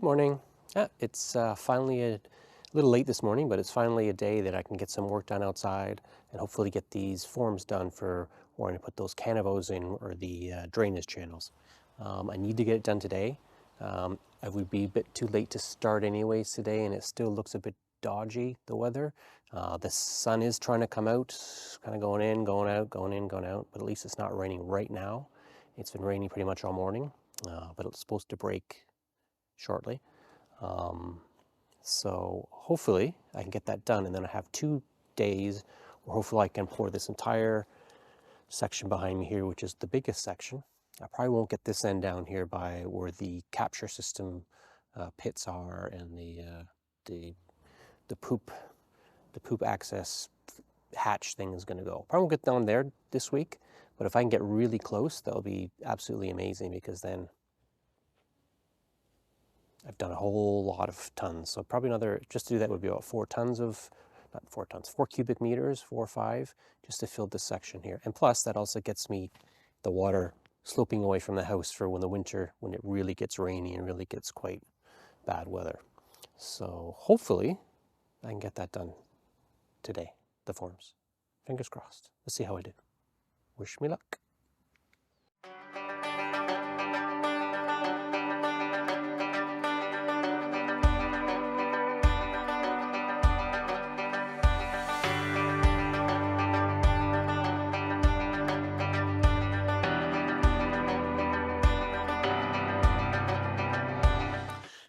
morning. It's finally a little late this morning, but it's finally a day that I can get some work done outside and hopefully get these forms done for where I'm going to put those canavos in, or the drainage channels. I need to get it done today. I would be a bit too late to start anyways today, and it still looks a bit dodgy, the weather. The sun is trying to come out, kind of going in, going out, going in, going out, but at least it's not raining right now. It's been raining pretty much all morning, but it's supposed to break shortly. So hopefully I can get that done, and then I have 2 days where hopefully I can pour this entire section behind me here, which is the biggest section. I probably won't get this end down here by where the capture system pits are and the poop access hatch thing is going to go. Probably won't get down there this week, but if I can get really close, that'll be absolutely amazing, because then I've done a whole lot of tons. So probably another, just to do that would be about 4 tons of, not 4 tons, 4 cubic meters, 4 or 5, just to fill this section here. And plus that also gets me the water sloping away from the house for when it really gets rainy and really gets quite bad weather. So hopefully I can get that done today, the forms. Fingers crossed. Let's see how I do. Wish me luck.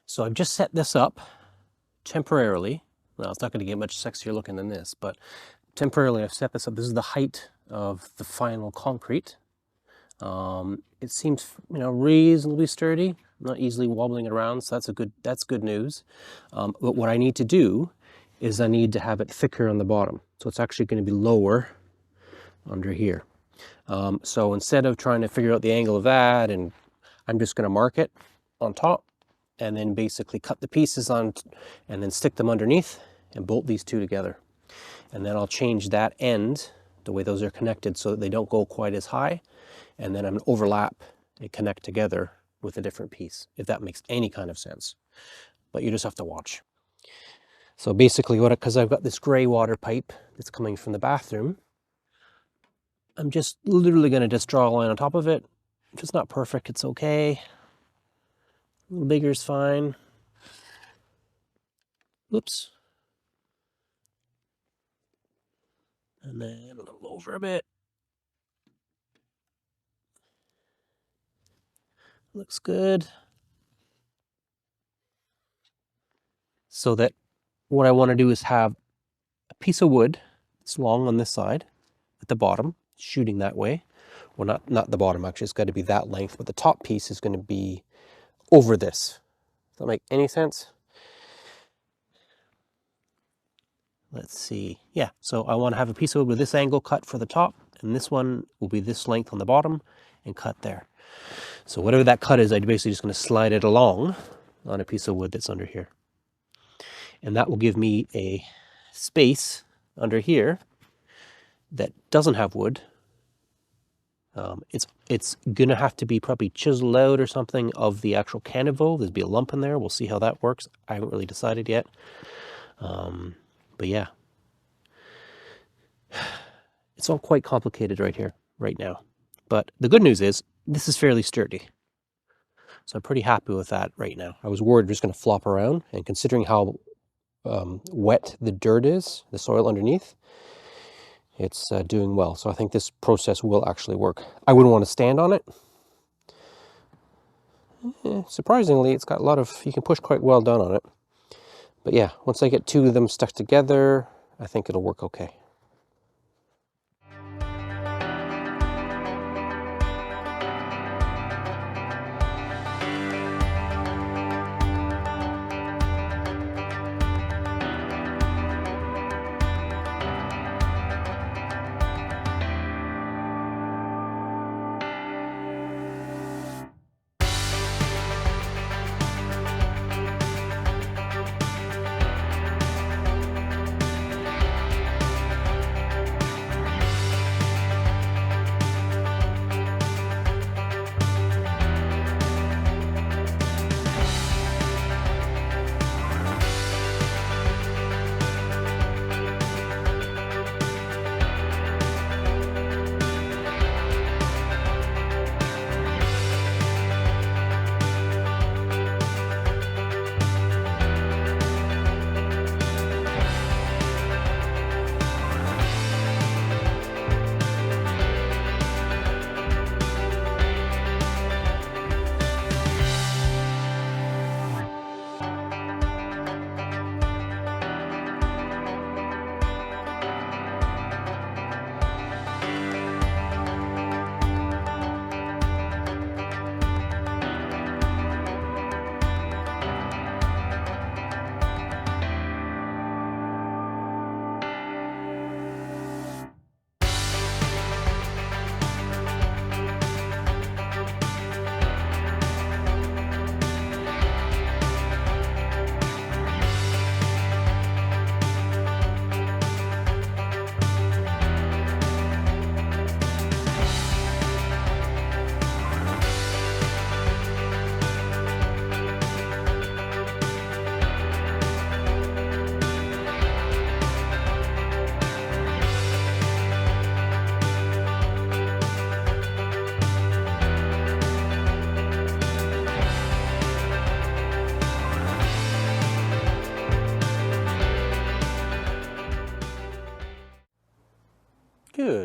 So I've just set this up temporarily. Well, it's not going to get much sexier looking than this, but temporarily I've set this up. This is the height of the final concrete. It seems, reasonably sturdy, not easily wobbling around, so that's good news. But what I need to do is I need to have it thicker on the bottom. So it's actually going to be lower under here. So instead of trying to figure out the angle of that, and I'm just going to mark it on top, and then basically cut the pieces on and then stick them underneath and bolt these two together. And then I'll change that end, the way those are connected, so that they don't go quite as high. And then I'm going to overlap and connect together with a different piece, if that makes any kind of sense. But you just have to watch. So basically because I've got this gray water pipe that's coming from the bathroom, I'm just literally going to just draw a line on top of it. If it's not perfect, it's okay. A little bigger is fine. Oops. And then a little over a bit. Looks good. So that what I want to do is have a piece of wood that's long on this side at the bottom, shooting that way. Well, not the bottom, actually. It's got to be that length, but the top piece is going to be over this. Does that make any sense? Let's see. Yeah, so I want to have a piece of wood with this angle cut for the top, and this one will be this length on the bottom and cut there. So whatever that cut is, I'm basically just going to slide it along on a piece of wood that's under here. And that will give me a space under here that doesn't have wood. It's going to have to be probably chiseled out or something of the actual canavo. There'll be a lump in there. We'll see how that works. I haven't really decided yet. But yeah, it's all quite complicated right now. But the good news is this is fairly sturdy. So I'm pretty happy with that right now. I was worried just going to flop around, and considering how wet the dirt is, the soil underneath, it's doing well. So I think this process will actually work. I wouldn't want to stand on it. Surprisingly, it's got a lot of, you can push quite well down on it. But yeah, once I get 2 of them stuck together, I think it'll work okay.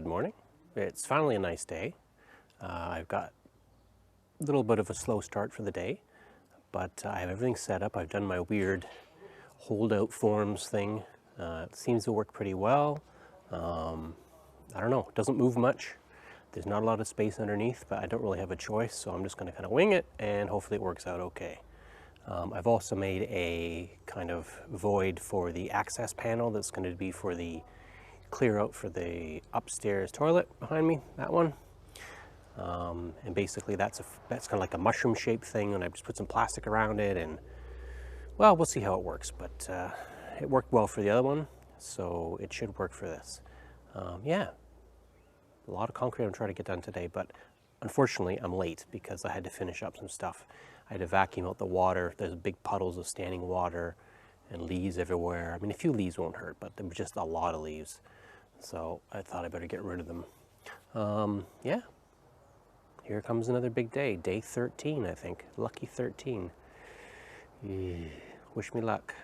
Good morning. It's finally a nice day. I've got a little bit of a slow start for the day, but I have everything set up. I've done my weird holdout forms thing. It seems to work pretty well. I don't know, it doesn't move much. There's not a lot of space underneath, but I don't really have a choice, so I'm just going to kind of wing it, and hopefully it works out okay. I've also made a kind of void for the access panel that's going to be for the clear out for the upstairs toilet behind me, that one. And basically that's kind of like a mushroom shaped thing, and I just put some plastic around it, and well, we'll see how it works, but it worked well for the other one, so it should work for this. Yeah, a lot of concrete I'm trying to get done today, but unfortunately I'm late because I had to finish up some stuff. I had to vacuum out the water. There's big puddles of standing water and leaves everywhere. I mean, a few leaves won't hurt, but there were just a lot of leaves. So I thought I better get rid of them. Yeah, here comes another big day. Day 13, I think. Lucky 13. Wish me luck.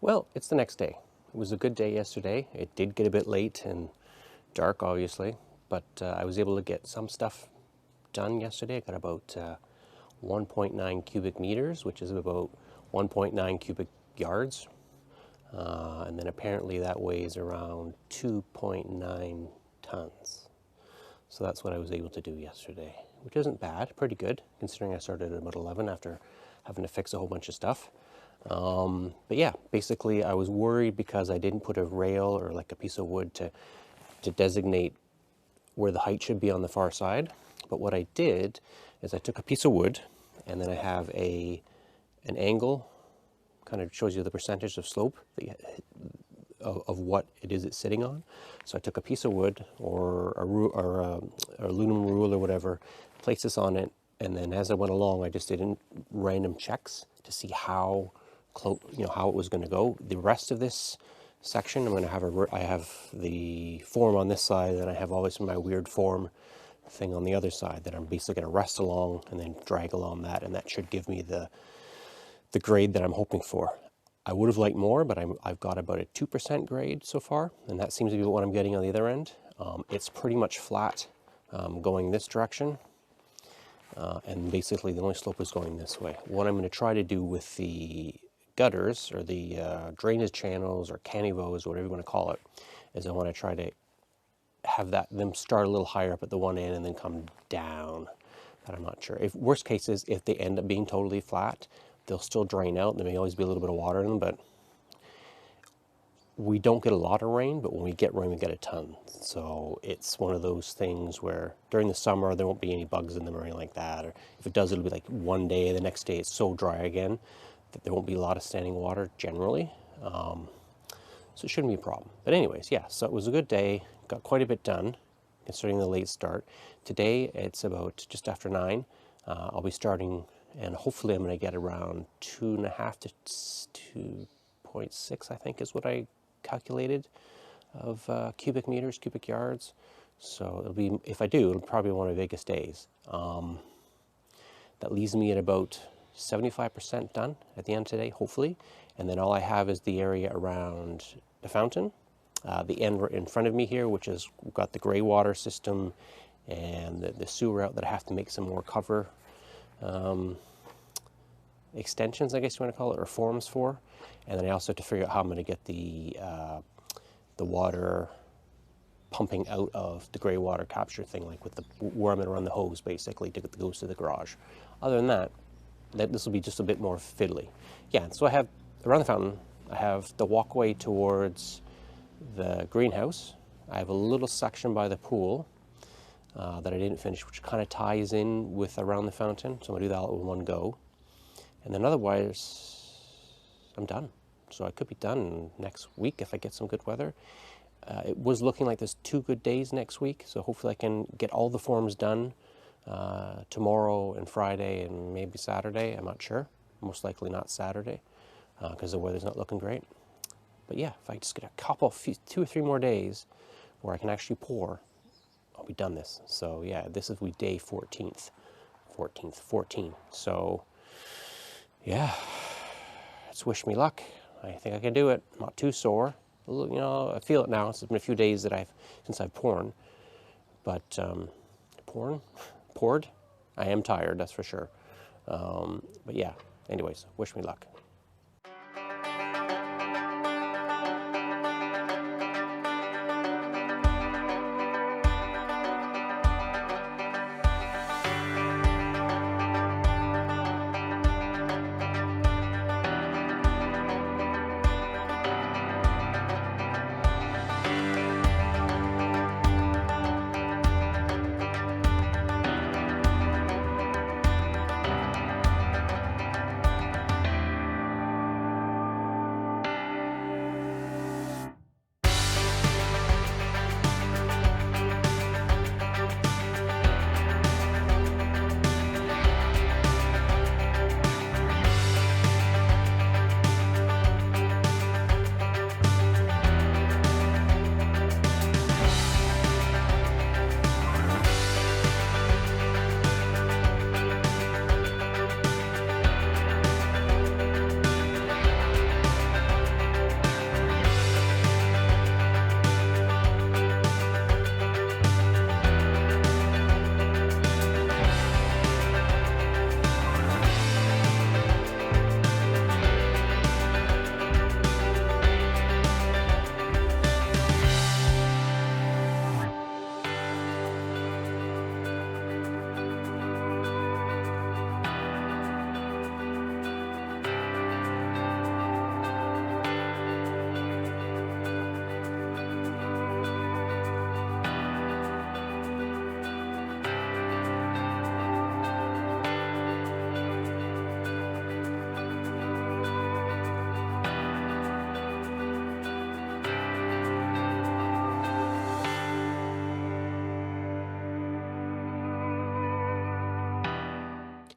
Well, it's the next day. It was a good day yesterday. It did get a bit late and dark, obviously, but I was able to get some stuff done yesterday. I got about 1.9 cubic meters, which is about 1.9 cubic yards. And then apparently that weighs around 2.9 tons. So that's what I was able to do yesterday, which isn't bad, pretty good, considering I started at about 11 after having to fix a whole bunch of stuff. But yeah, basically I was worried because I didn't put a rail or like a piece of wood to designate where the height should be on the far side. But what I did is I took a piece of wood and then I have an angle kind of shows you the percentage of slope that of what it is it's sitting on. So I took a piece of wood or a aluminum rule or whatever, placed this on it, and then as I went along, I just did random checks to see how close, how it was going to go. The rest of this section, I'm going to have I have the form on this side, and I have always my weird form thing on the other side that I'm basically going to rest along and then drag along that, and that should give me the grade that I'm hoping for. I would have liked more, but I've got about a 2% grade so far, and that seems to be what I'm getting on the other end. It's pretty much flat going this direction, and basically the only slope is going this way. What I'm going to try to do with the gutters, or the drainage channels, or caniveaux, whatever you want to call it, is I want to try to have them start a little higher up at the one end and then come down. But I'm not sure. If worst case is if they end up being totally flat, they'll still drain out. There may always be a little bit of water in them, but we don't get a lot of rain, but when we get rain, we get a ton. So it's one of those things where during the summer, there won't be any bugs in them or anything like that. Or if it does, it'll be like one day, the next day it's so dry again that there won't be a lot of standing water generally. So it shouldn't be a problem. But anyways, yeah, so it was a good day. Got quite a bit done, considering the late start. Today, it's about just after 9. I'll be starting, and hopefully I'm going to get around 2.5 to 2.6, I think is what I calculated, of cubic meters, cubic yards. So it'll be, if I do, it'll probably be one of my biggest days. That leaves me at about 75% done at the end today, hopefully. And then all I have is the area around the fountain, the end in front of me here, which is got the gray water system and the sewer out that I have to make some more cover extensions, I guess you want to call it, or forms for. And then I also have to figure out how I'm going to get the water pumping out of the gray water capture thing, like with where I'm going to run the hose basically to get the goes to the garage. Other than that, this will be just a bit more fiddly. Yeah, so I have around the fountain, I have the walkway towards the greenhouse. I have a little section by the pool that I didn't finish, which kind of ties in with around the fountain. So I'm going to do that all in one go. And then otherwise, I'm done. So I could be done next week if I get some good weather. It was looking like there's 2 good days next week, so hopefully I can get all the forms done tomorrow and Friday and maybe Saturday. I'm not sure. Most likely not Saturday because the weather's not looking great. But yeah, if I just get a couple, 2 or 3 more days where I can actually pour, I'll be done this. So yeah, this is day 14. So yeah, it's wish me luck. I think I can do it. I'm not too sore. I feel it now. It's been a few days since I've poured, but poured. I am tired, that's for sure. But yeah, anyways, wish me luck.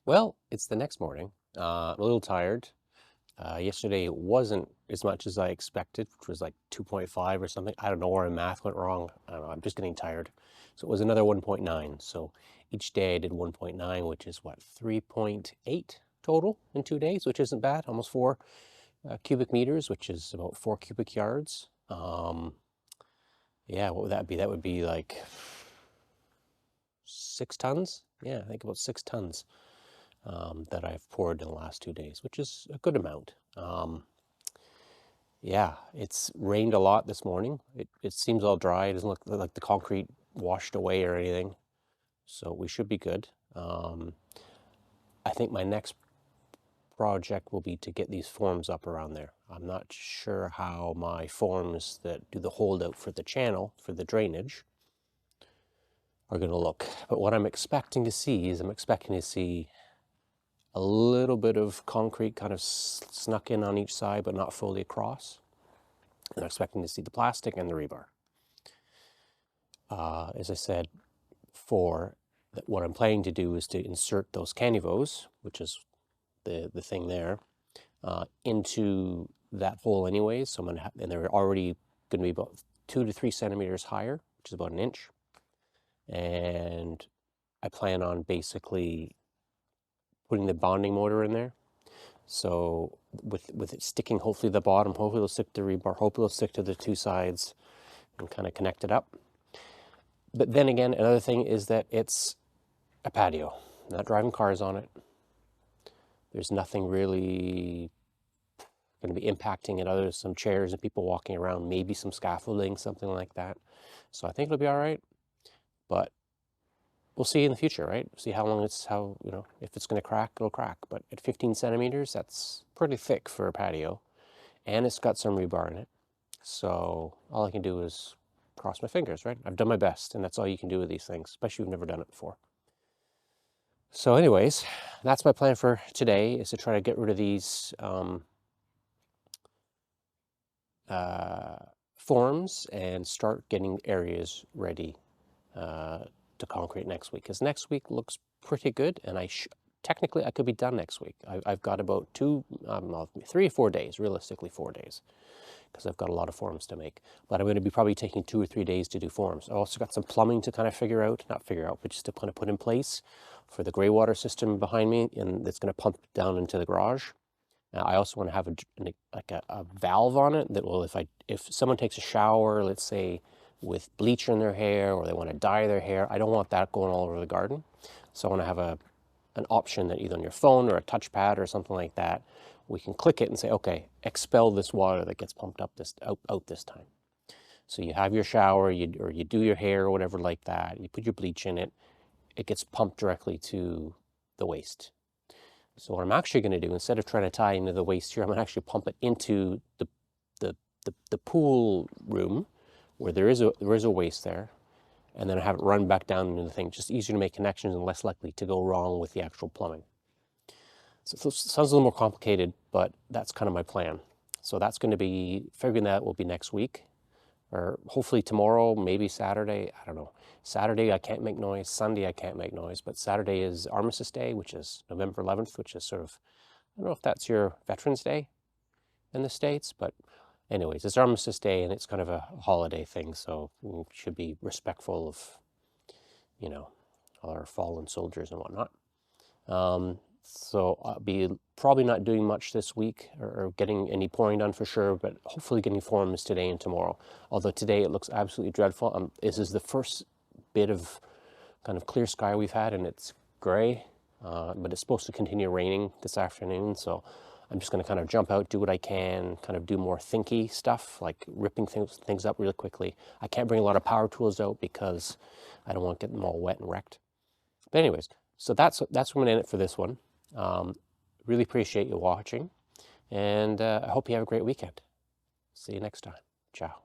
Well, it's the next morning. I'm a little tired. Yesterday wasn't as much as I expected, which was like 2.5 or something. I don't know where my math went wrong. I don't know. I'm just getting tired. So it was another 1.9. So each day I did 1.9, which is what, 3.8 total in 2 days, which isn't bad. Almost 4 cubic meters, which is about 4 cubic yards. Yeah, what would that be? That would be like 6 tons. Yeah, I think about 6 tons. That I've poured in the last 2 days, which is a good amount. Yeah, it's rained a lot this morning. It seems all dry. It doesn't look like the concrete washed away or anything, so we should be good. I think my next project will be to get these forms up around there. I'm not sure how my forms that do the holdout for the channel, for the drainage, are going to look. But what I'm expecting to see is a little bit of concrete kind of snuck in on each side, but not fully across. And I'm expecting to see the plastic and the rebar. As I said before, what I'm planning to do is to insert those canivos, which is the thing there, into that hole anyways. So I'm gonna and they're already going to be about 2 to 3 centimeters higher, which is about an inch. And I plan on basically putting the bonding motor in there. So with it sticking, hopefully the bottom, hopefully it'll stick to the rebar, hopefully it'll stick to the 2 sides and kind of connect it up. But then again, another thing is that it's a patio, not driving cars on it. There's nothing really going to be impacting it other than some chairs and people walking around, maybe some scaffolding, something like that. So I think it'll be all right, but we'll see in the future, right? See how long if it's going to crack, it'll crack. But at 15 centimeters, that's pretty thick for a patio. And it's got some rebar in it. So all I can do is cross my fingers, right? I've done my best, and that's all you can do with these things, especially if you've never done it before. So anyways, that's my plan for today, is to try to get rid of these forms and start getting areas ready to concrete next week, because next week looks pretty good, and technically I could be done next week. I've got about 3 or 4 days, realistically 4 days, because I've got a lot of forms to make. But I'm going to be probably taking 2 or 3 days to do forms. I've also got some plumbing to kind of not figure out, but just to kind of put in place for the gray water system behind me, and that's going to pump down into the garage. Now, I also want to have a valve on it that will, if someone takes a shower, let's say with bleach in their hair, or they want to dye their hair, I don't want that going all over the garden. So I want to have an option that either on your phone or a touchpad or something like that, we can click it and say, okay, expel this water that gets pumped up out this time. So you have your shower, or you do your hair or whatever like that, you put your bleach in it, it gets pumped directly to the waste. So what I'm actually going to do, instead of trying to tie into the waste here, I'm going to actually pump it into the pool room, where there is a waste there, and then have it run back down into the thing. Just easier to make connections and less likely to go wrong with the actual plumbing. So it sounds a little more complicated, but that's kind of my plan. So that's going to be, figuring that will be next week, or hopefully tomorrow, maybe Saturday, I don't know. Saturday I can't make noise, Sunday I can't make noise, but Saturday is Armistice Day, which is November 11th, which is sort of, I don't know if that's your Veterans Day in the States, but anyways, it's Armistice Day, and it's kind of a holiday thing, so we should be respectful of, our fallen soldiers and whatnot. So I'll be probably not doing much this week, or getting any pouring done for sure, but hopefully getting forms today and tomorrow. Although today it looks absolutely dreadful. This is the first bit of kind of clear sky we've had, and it's gray, but it's supposed to continue raining this afternoon, so I'm just going to kind of jump out, do what I can, kind of do more thinky stuff, like ripping things up really quickly. I can't bring a lot of power tools out because I don't want to get them all wet and wrecked. But anyways, so that's what I'm going to end it for this one. Really appreciate you watching, and I hope you have a great weekend. See you next time. Ciao.